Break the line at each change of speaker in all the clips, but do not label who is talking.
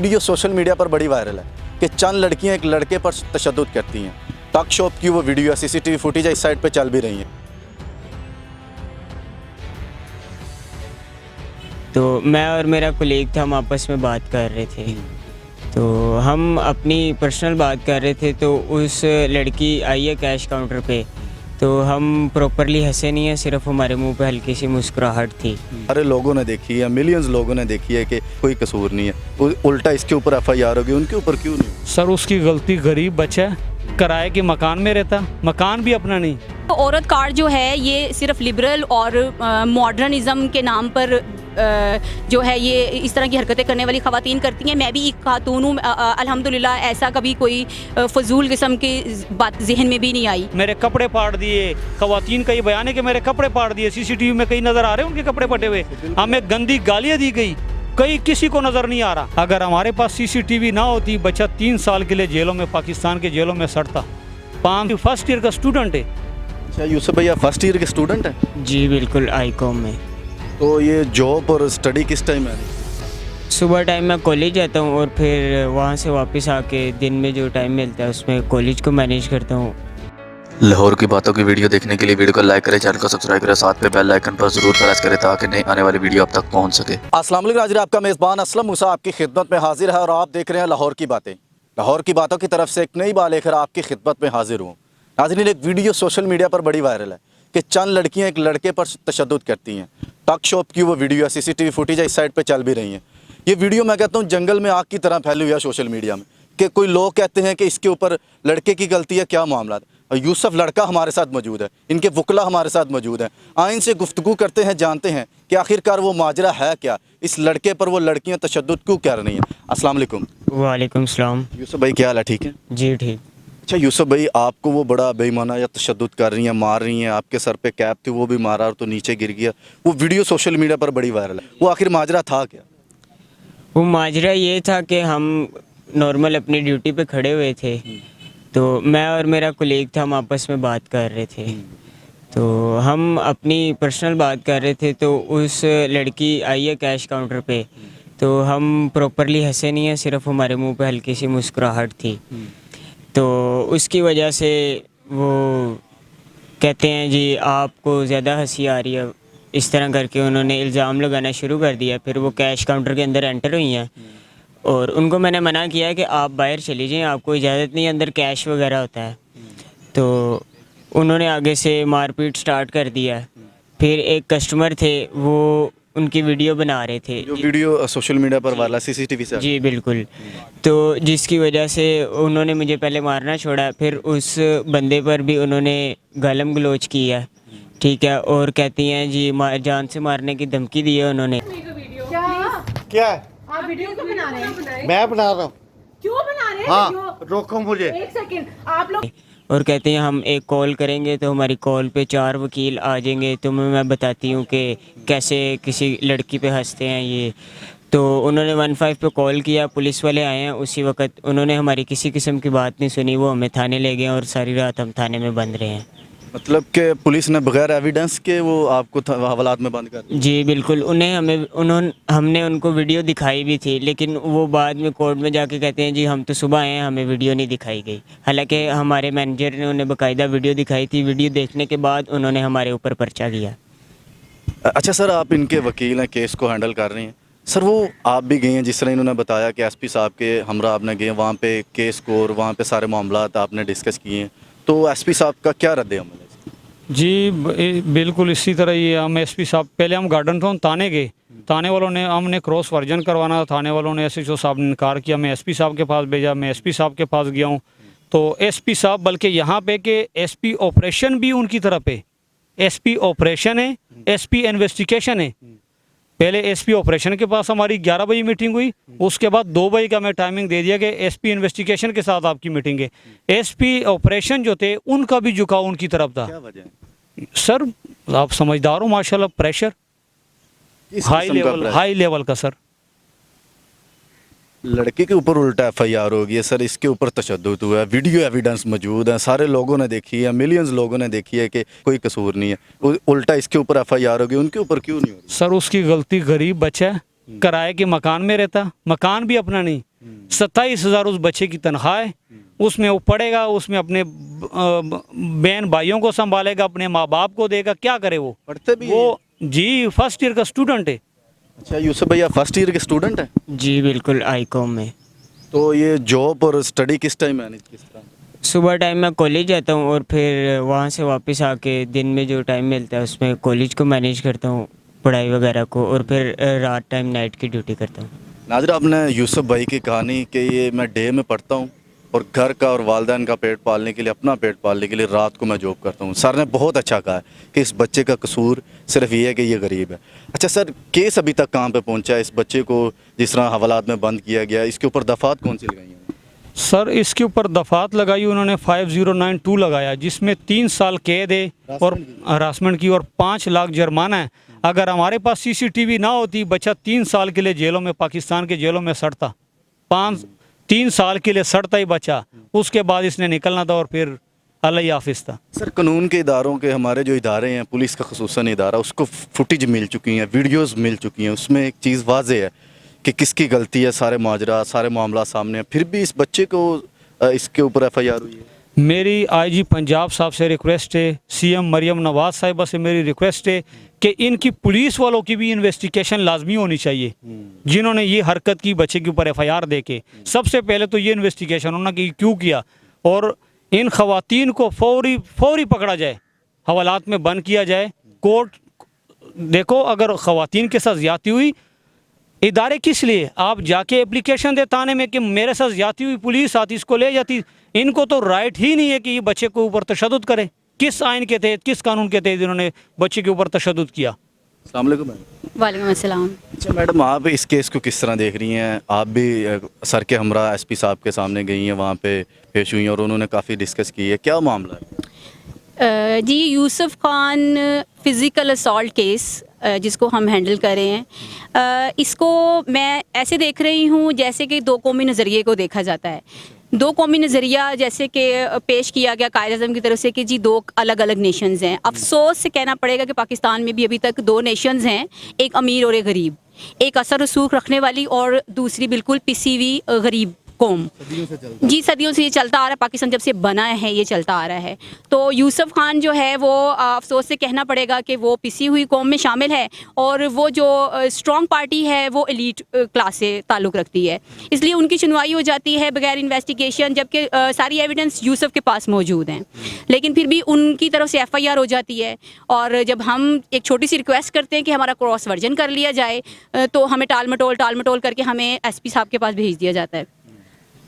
Video social media पर बड़ी viral है कि चंद लड़कियां एक लड़के पर तशद्दुद करती हैं। टॉक शॉप की वो वीडियो सीसीटीवी फुटेज इस साइट पे चल भी रही है।
तो मैं और मेरा कोलीग था, हम आपस में बात कर रहे थे, तो हम अपनी पर्सनल बात कर रहे थे। तो उस लड़की आई है कैश काउंटर पे, तो हम प्रॉपरली हंसे नहीं हैं, सिर्फ हमारे मुंह पे हल्की सी मुस्कुराहट थी।
सारे लोगों ने देखी है, मिलियंस लोगों ने देखी है कि कोई कसूर नहीं है, उल्टा इसके ऊपर FIR होगी, उनके ऊपर क्यों नहीं?
सर उसकी गलती, गरीब बच्चा है, किराए के मकान में रहता, मकान भी अपना नहीं।
तो औरत कार्ड जो है ये सिर्फ लिबरल और मॉडर्निज़म के नाम पर जो है ये इस तरह की हरकतें करने वाली ख़वातीन करती हैं। मैं भी एक खातून हूँ, अल्हम्दुलिल्लाह ऐसा कभी कोई फजूल किस्म की बात जहन में भी नहीं आई।
मेरे कपड़े पाड़ दिए, ख़वातीन का ये बयान है कि मेरे कपड़े पाड़ दिए, CCTV में कई नज़र आ रहे हैं उनके कपड़े फटे हुए, हमें गंदी गालियाँ दी गई, कहीं किसी को नज़र नहीं आ रहा। अगर हमारे पास CCTV ना होती, बच्चा 3 साल के लिए जेलों में, पाकिस्तान के जेलों में सड़ता। पाम फर्स्ट ईयर का स्टूडेंट है।
अच्छा यूसुफ भैया फर्स्ट ईयर के स्टूडेंट हैं?
जी बिल्कुल, ICOM में।
तो ये जॉब और स्टडी किस टाइम है?
सुबह टाइम मैं कॉलेज जाता हूँ और फिर वहाँ से वापस आके दिन में जो टाइम मिलता है उसमें कॉलेज को मैनेज करता हूँ।
लाहौर की बातों की वीडियो देखने के लिए वीडियो को लाइक करें, चैनल को सब्सक्राइब करें, साथ में बेल आइकन पर जरूर प्रेस करें ताकि नई आने वाली वीडियो आप तक पहुंच सके।
अस्सलाम वालेकुम नाज़रीन, आपका मेज़बान असलम मूसा आपकी खिदमत में हाजिर है और आप देख रहे हैं लाहौर की बातें। लाहौर की बातों की तरफ से एक नई बात लेकर आपकी खिदमत में हाजिर हूँ। नाज़रीन, एक वीडियो सोशल मीडिया पर बड़ी वायरल है कि चंद लड़कियां एक लड़के पर तशद्दुद करती हैं। टॉक शॉप की वो वीडियो CCTV फुटेज इस साइट पे चल भी रही हैं। ये वीडियो मैं कहता हूँ जंगल में आग की तरह फैली हुई है सोशल मीडिया में कि कोई लोग कहते हैं कि इसके ऊपर लड़के की गलती है, क्या मामला है। और यूसुफ लड़का हमारे साथ मौजूद है, इनके वकला हमारे साथ मौजूद हैं। आइन से गुफ्तगू करते हैं, जानते हैं कि आखिरकार वो माजरा है क्या, इस लड़के पर वो लड़कियाँ तशद्दुद क्यों कर रही हैं। अस्सलाम वालेकुम।
वालेकुम सलाम।
यूसुफ भाई क्या हाल है, ठीक है?
जी ठीक।
अच्छा यूसुफ भाई, आपको वो बड़ा बेईमाना या तशद्दुद कर रही हैं, मार रही हैं, आपके सर पे कैप थी वो भी मारा और तो नीचे गिर गया, वो वीडियो सोशल मीडिया पर बड़ी वायरल है, वो आखिर माजरा था क्या?
वो माजरा ये था कि हम नॉर्मल अपनी ड्यूटी पे खड़े हुए थे, तो मैं और मेरा कोलीग था, हम आपस में बात कर रहे थे, तो हम अपनी पर्सनल बात कर रहे थे। तो उस लड़की आई है कैश काउंटर पे, तो हम प्रॉपरली हंसे नहीं हैं, सिर्फ हमारे मुंह पे हल्की सी मुस्कुराहट थी। तो उसकी वजह से वो कहते हैं जी आपको ज़्यादा हंसी आ रही है, इस तरह करके उन्होंने इल्ज़ाम लगाना शुरू कर दिया। फिर वो कैश काउंटर के अंदर एंटर हुई हैं और उनको मैंने मना किया कि आप बाहर चली जाएं, आपको इजाज़त नहीं, अंदर कैश वगैरह होता है। तो उन्होंने आगे से मारपीट स्टार्ट कर दिया। फिर एक कस्टमर थे, वो उनकी वीडियो बना रहे थे,
जो वीडियो सोशल मीडिया पर वाला CCTV से?
जी बिल्कुल। तो जिसकी वजह से उन्होंने मुझे पहले मारना छोड़ा, फिर उस बंदे पर भी उन्होंने गालम गलोच किया, ठीक है, और कहती हैं जी जान से मारने की धमकी दी है उन्होंने।
क्या है?
आप वीडियो क्यों बना रहे हैं?
मैं बना रहा हूँ।
क्यों बना रहे हैं?
हाँ, रोको मुझे।
एक सेकंड, आप लोग
और कहते हैं हम एक कॉल करेंगे तो हमारी कॉल पे 4 वकील आ जाएंगे, तो मैं बताती हूँ कि कैसे किसी लड़की पे हंसते हैं ये। तो उन्होंने 15 पे कॉल किया, पुलिस वाले आए हैं उसी वक्त, उन्होंने हमारी किसी किस्म की बात नहीं सुनी, वो हमें थाने ले गए और सारी रात हम थाने में बंद रहे हैं।
मतलब कि पुलिस ने बगैर एविडेंस के वो आपको हवालात में बंद कर दिया?
जी बिल्कुल। हमने उनको वीडियो दिखाई भी थी, लेकिन वो बाद में कोर्ट में जाके कहते हैं जी हम तो सुबह आए हैं, हमें वीडियो नहीं दिखाई गई। हालांकि हमारे मैनेजर ने उन्हें बाकायदा वीडियो दिखाई थी, वीडियो देखने के बाद उन्होंने हमारे ऊपर पर्चा किया।
अच्छा सर, आप इनके वकील हैं, केस को हैंडल कर रहे हैं सर, वो आप भी गए हैं जिस तरह इन्होंने बताया कि SP साहब के हमरा आपने गए वहाँ पे केस को और वहाँ पे सारे मामलात आपने डिस्कस किए हैं, तो SP साहब का क्या रद्द अमल है?
जी बिल्कुल इसी तरह ही हम SP साहब, पहले हम गार्डन टाउन थाने गए, थाने वालों ने, हमने क्रॉस वर्जन करवाना था, थाने वालों ने SHO साहब ने इनकार किया, मैं SP साहब के पास भेजा, मैं SP साहब के पास गया हूँ। तो SP साहब बल्कि यहाँ पे कि SP ऑपरेशन भी उनकी तरफ है, SP ऑपरेशन है, SP इन्वेस्टिगेशन है। पहले SP ऑपरेशन के पास हमारी 11 बजे मीटिंग हुई, उसके बाद 2 बजे का मैं टाइमिंग दे दिया कि SP इन्वेस्टिगेशन के साथ आपकी मीटिंग है। SP ऑपरेशन जो थे उनका भी झुकाव उनकी तरफ था।
क्या वजह है?
सर आप समझदार हो माशाल्लाह, प्रेशर हाई लेवल का सर।
लड़के के ऊपर उल्टा FIR हो गई है सर, इसके ऊपर तशद्दुद हुआ है, वीडियो एविडेंस मौजूद है, सारे लोगों ने देखी है, मिलियंस लोगों ने देखी है कि कोई कसूर नहीं है, उल्टा इसके ऊपर FIR हो गई, उनके ऊपर क्यों नहीं हो रही?
सर उसकी गलती, गरीब बच्चा है, किराए के मकान में रहता, मकान भी अपना नहीं, 27,000 उस बच्चे की तनख्वाह है, उसमें वो पढ़ेगा, उसमें अपने बहन भाइयों को संभालेगा, अपने माँ बाप को देगा, क्या करे वो?
पढ़ते भी
वो जी फर्स्ट ईयर का स्टूडेंट है।
अच्छा यूसुफ भैया फर्स्ट ईयर के स्टूडेंट हैं,
जी बिल्कुल, आईकॉम में।
तो ये जॉब और स्टडी किस टाइम मैनेज किस तरह?
सुबह टाइम मैं कॉलेज जाता हूँ और फिर वहाँ से वापस आके दिन में जो टाइम मिलता है उसमें कॉलेज को मैनेज करता हूँ, पढ़ाई वगैरह को, और फिर रात टाइम नाइट की ड्यूटी करता हूँ।
नाज़रीन, आपने यूसुफ भाई की कहानी कि ये मैं डे में पढ़ता हूँ और घर का और वालिदैन का पेट पालने के लिए, अपना पेट पालने के लिए रात को मैं जॉब करता हूँ। सर ने बहुत अच्छा कहा है कि इस बच्चे का कसूर सिर्फ ये है कि ये गरीब है। अच्छा सर, केस अभी तक कहाँ पे पहुँचा है? इस बच्चे को जिस तरह हवालात में बंद किया गया, इसके ऊपर दफात कौन सी लगाई हैं?
सर इसके ऊपर दफात लगाई उन्होंने 5092 लगाया, जिसमें 3 साल कैद है और हरासमेंट की और 5 लाख जुर्माना है। अगर हमारे पास CCTV ना होती, बच्चा 3 साल के लिए जेलों में, पाकिस्तान के जेलों में सड़ता, 3 साल के लिए सड़ता ही बच्चा, उसके बाद इसने निकलना था और फिर अल्लाह हाफिज था।
सर कानून के इदारों के, हमारे जो इदारे हैं, पुलिस का खसूसन इदारा, उसको फुटेज मिल चुकी हैं, वीडियोस मिल चुकी हैं, उसमें एक चीज़ वाज़ेह है कि किसकी गलती है, सारे माजरा, सारे मामला सामने हैं, फिर भी इस बच्चे को इसके ऊपर FIR हुई है।
मेरी IG पंजाब साहब से रिक्वेस्ट है, CM मरियम नवाज साहिबा से मेरी रिक्वेस्ट है कि इनकी पुलिस वालों की भी इन्वेस्टिगेशन लाजमी होनी चाहिए, जिन्होंने ये हरकत की बच्चे के ऊपर FIR दे के। सबसे पहले तो ये इन्वेस्टिगेशन होना कि क्यों किया, और इन खवातीन को फौरी पकड़ा जाए, हवालात में बंद किया जाए। कोर्ट देखो, अगर खवातीन के साथ ज्यादती हुई, इदारे किस लिए? आप जाके एप्लीकेशन दे थाने में कि मेरे साथ ज्यादती हुई, पुलिस आती इसको ले जाती। इनको तो राइट ही नहीं है कि ये बच्चे के ऊपर तशद्दुद करे। किस आइन के तहत, किस कानून के तहत इन्होंने बच्चे के ऊपर तशद्दुद किया?
अस्सलाम वालेकुम मैडम।
वालेकुम अस्सलाम।
अच्छा मैडम, आप इस केस को किस तरह देख रही हैं? आप भी सर के हमरा SP साहब के सामने गई हैं, वहाँ पे पेश हुई हैं और उन्होंने काफ़ी डिस्कस की है, क्या मामला है?
जी, Yusuf Khan physical assault case जिसको हम हैंडल कर रहे हैं, इसको मैं ऐसे देख रही हूँ जैसे कि दो कौमी नज़रिए को देखा जाता है। दो कौमी नज़रिया जैसे कि पेश किया गया कायद अज़म की तरफ से कि जी दो अलग अलग नेशंस हैं। अफसोस से कहना पड़ेगा कि पाकिस्तान में भी अभी तक 2 नेशंस हैं, एक अमीर और एक गरीब, एक असर रसूख रखने वाली और दूसरी बिल्कुल पिसी हुई गरीब कौम। जी सदियों से ये चलता आ रहा है, पाकिस्तान जब से बना है ये चलता आ रहा है। तो यूसुफ खान जो है वो अफसोस से कहना पड़ेगा कि वो पिसी हुई कौम में शामिल है, और वो जो स्ट्रॉन्ग पार्टी है वो एलीट क्लास से ताल्लुक़ रखती है, इसलिए उनकी सुनवाई हो जाती है बगैर इन्वेस्टिगेशन, जबकि सारी एविडेंस यूसुफ के पास मौजूद हैं, लेकिन फिर भी उनकी तरफ से FIR हो जाती है। और जब हम एक छोटी सी रिक्वेस्ट करते हैं कि हमारा क्रॉस वर्जन कर लिया जाए, तो हमें टाल मटोल करके हमें SP साहब के पास भेज दिया जाता है।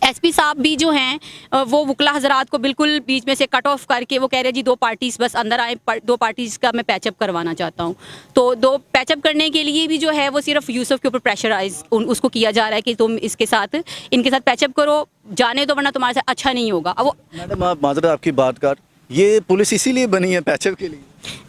SP साहब भी जो हैं वो वकला हजरात को बिल्कुल बीच में से कट ऑफ करके वो कह रहे हैं जी 2 पार्टीज़ बस अंदर आए, 2 पार्टीज़ का मैं पैचअप करवाना चाहता हूँ। तो 2 पैचअप करने के लिए भी जो है वो सिर्फ यूसुफ के ऊपर प्रेशराइज उसको किया जा रहा है कि तुम इनके साथ पैचअप करो, जाने दो वरना तुम्हारे साथ अच्छा नहीं होगा। अब वो
मैडम, आप माजरा आपकी बात कर, ये पुलिस इसीलिए बनी है पैचअप के लिए?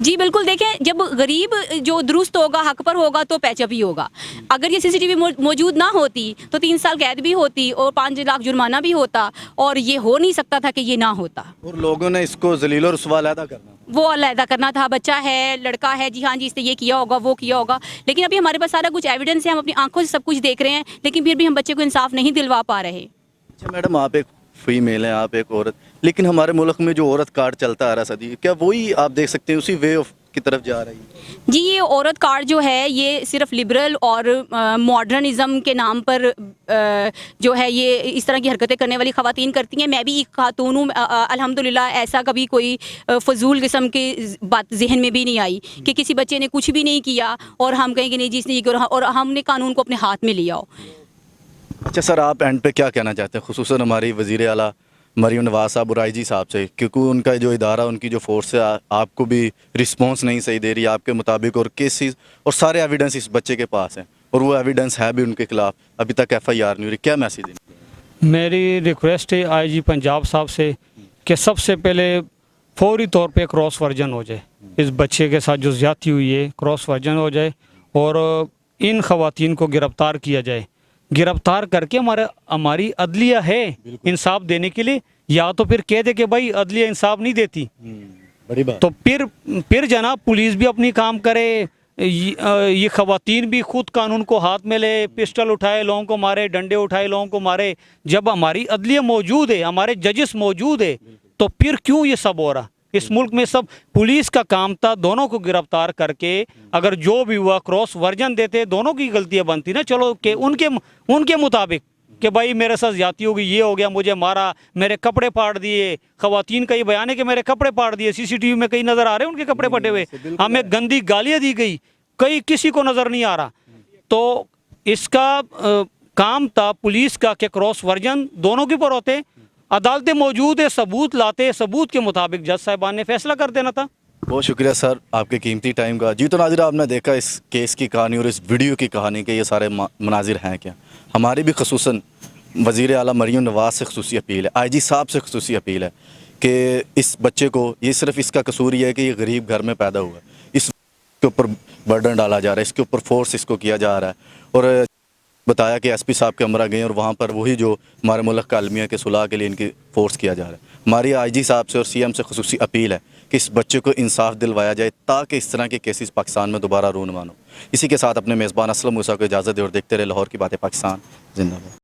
जी बिल्कुल, देखें जब गरीब जो दुरुस्त होगा, हक पर होगा तो पैचअप ही होगा। अगर ये CCTV मौजूद ना होती तो 3 साल कैद भी होती और 5 लाख जुर्माना भी होता, और ये हो नहीं सकता था कि ये ना होता।
और लोगों ने इसको जलील और रुसवा अलहदा करना,
वो अलहदा करना था, बच्चा है, लड़का है, जी हाँ जी इसने ये किया होगा, वो किया होगा, लेकिन अभी हमारे पास सारा कुछ एविडेंस है, हम अपनी आंखों से सब कुछ देख रहे हैं, लेकिन फिर भी हम बच्चे को इंसाफ नहीं दिलवा पा रहे।
अच्छा मैडम, आप एक फीमेल हैं, आप एक औरत, लेकिन हमारे मुल्क में जो औरत कार्ड चलता आ रहा सदी, क्या वही आप देख सकते हैं उसी वे ऑफ की तरफ जा रही है?
जी, ये औरत कार्ड जो है ये सिर्फ लिबरल और मॉडर्निज़म के नाम पर जो है ये इस तरह की हरकतें करने वाली ख़वातीन करती हैं। मैं भी एक खातून हूँ, अल्हम्दुलिल्लाह ऐसा कभी कोई फजूल किस्म की बात जहन में भी नहीं आई कि किसी बच्चे ने कुछ भी नहीं किया और हम कहें कि नहीं जी इसने ये किया और हमने कानून को अपने हाथ में लिया हो।
अच्छा सर, आप एंड पे क्या कहना चाहते हैं, खुसूसन हमारी वज़ीर आला मरियम नवाज साहब और IG साहब से, क्योंकि उनका जो इदारा, उनकी जो फोर्स है आपको भी रिस्पांस नहीं सही दे रही आपके मुताबिक, और केसेस और सारे एविडेंस इस बच्चे के पास हैं और वो एविडेंस है भी उनके खिलाफ, अभी तक FIR नहीं हो रही, क्या मैसेज देंगे?
मेरी रिक्वेस्ट है IG पंजाब साहब से कि सबसे पहले फौरी तौर पे क्रॉस वर्जन हो जाए, इस बच्चे के साथ जो ज़्यादती हुई है क्रॉस वर्जन हो जाए और इन खवातीन को गिरफ़्तार किया जाए। गिरफ्तार करके हमारी अदलिया है इंसाफ देने के लिए, या तो फिर कह दे कि भाई अदलिया इंसाफ नहीं देती,
बड़ी बात।
तो फिर जनाब पुलिस भी अपनी काम करे, ये ख़वातीन भी खुद कानून को हाथ में ले, पिस्टल उठाए लोगों को मारे, डंडे उठाए लोगों को मारे। जब हमारी अदलिया मौजूद है, हमारे जजेस मौजूद है, तो फिर क्यों ये सब हो रहा? इस मुल्क में सब पुलिस का काम था दोनों को गिरफ्तार करके, अगर जो भी हुआ क्रॉस वर्जन देते, दोनों की गलतियां बनती ना, चलो कि उनके मुताबिक कि भाई मेरे साथ ज्यादती हो गई, ये हो गया, मुझे मारा, मेरे कपड़े फाड़ दिए। ख़वातीन का ये बयान है कि मेरे कपड़े फाड़ दिए, सीसीटीवी में कई नज़र आ रहे हैं उनके कपड़े फटे हुए, हमें गंदी गालियाँ दी गई, कई किसी को नज़र नहीं आ रहा। तो इसका काम था पुलिस का कि क्रॉस वर्जन दोनों के ऊपर होते, अदालतें मौजूद है, सबूत लाते, सबूत के मुताबिक जज साहिबान ने फैसला कर देना था।
बहुत शुक्रिया सर आपके कीमती टाइम का। जी तो नाज़रीन, आपने देखा इस केस की कहानी और इस वीडियो की कहानी के ये सारे मनाजिर हैं क्या। हमारी भी खसूसन वज़ीर आला मरीम नवाज़ से खसूसी अपील है, IG साहब से खसूसी अपील है कि इस बच्चे को, ये सिर्फ इसका कसूर ये है कि ये गरीब घर में पैदा हुआ है, इसके ऊपर बर्डन डाला जा रहा है, इसके ऊपर फोर्स इसको किया जा रहा है। और बताया कि SP साहब के हमरा गए और वहाँ पर वही जो हमारे मुल्क का अलमिया के सुलह के लिए इनकी फोर्स किया जा रहा है। हमारी IG साहब से और CM से खसूसी अपील है कि इस बच्चे को इंसाफ दिलवाया जाए ताकि इस तरह के केसेस पाकिस्तान में दोबारा रूनुमा हो। इसी के साथ अपने मेज़बान असलम मूसा को इजाज़त दे और देखते रहे लाहौर की बातें पाकिस्तान जिंदाबाद।